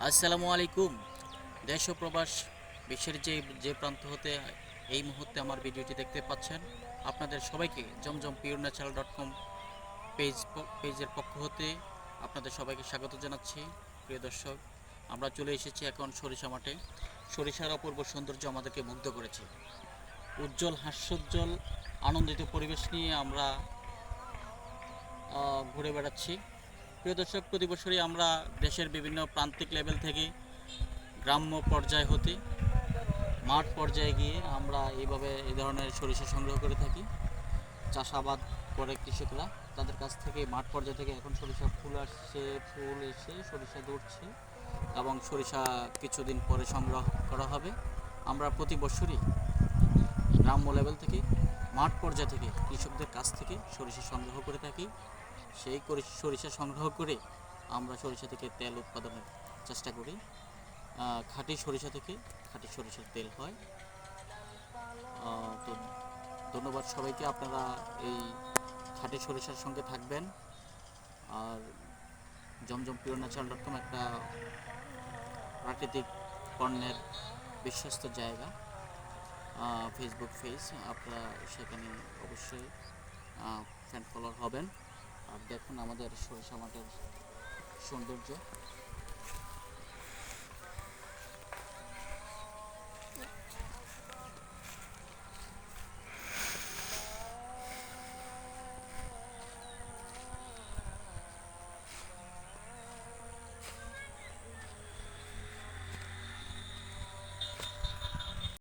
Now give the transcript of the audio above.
আসসালামু আলাইকুম। দেশ ও প্রবাস বিশ্বের যে প্রান্ত হতে এই মুহূর্তে আমার ভিডিওটি দেখতে পাচ্ছেন, আপনাদের সবাইকে জমজম পিওর ন্যাচারাল .com পেজের পক্ষ হতে আপনাদের সবাইকে স্বাগত জানাচ্ছি। প্রিয় দর্শক, আমরা চলে এসেছি এখন সরিষা মাঠে। সরিষার অপূর্ব সৌন্দর্য আমাদেরকে মুগ্ধ করেছে। উজ্জ্বল হাস্যোজ্জ্বল আনন্দিত পরিবেশ নিয়ে আমরা ঘুরে বেড়াচ্ছি। প্রিয় দর্শক, প্রতি বছরই আমরা দেশের বিভিন্ন প্রান্তিক লেভেল থেকে গ্রাম্য পর্যায় হতে মাঠ পর্যায়ে গিয়ে আমরা এইভাবে এই ধরনের সরিষা সংগ্রহ করে থাকি। চাষাবাদ করে কৃষকরা, তাদের কাছ থেকে মাঠ পর্যায় থেকে এখন সরিষা ফুল আসছে, ফুল এসে সরিষা ধরছে এবং সরিষা কিছুদিন পরে সংগ্রহ করা হবে। আমরা প্রতি বছরই গ্রাম্য লেভেল থেকে মাঠ পর্যায় থেকে কৃষকদের কাছ থেকে সরিষা সংগ্রহ করে থাকি। সেই সরিষা সংগ্রহ করে আমরা সরিষা থেকে তেল উৎপাদনের চেষ্টা করি। খাঁটি সরিষা থেকে খাঁটি সরিষার তেল হয়। তো ধন্যবাদ সবাইকে। আপনারা এই খাঁটি সরিষার সঙ্গে থাকবেন। আর জমজম পিওর ন্যাচারাল .com একটা প্রাকৃতিক পণ্যের বিশ্বস্ত জায়গা, ফেসবুক পেজ। আপনারা সেখানে অবশ্যই ফ্যান ফলোয়ার হবেন। আর দেখুন আমাদের সরিষা মাঠের সৌন্দর্য।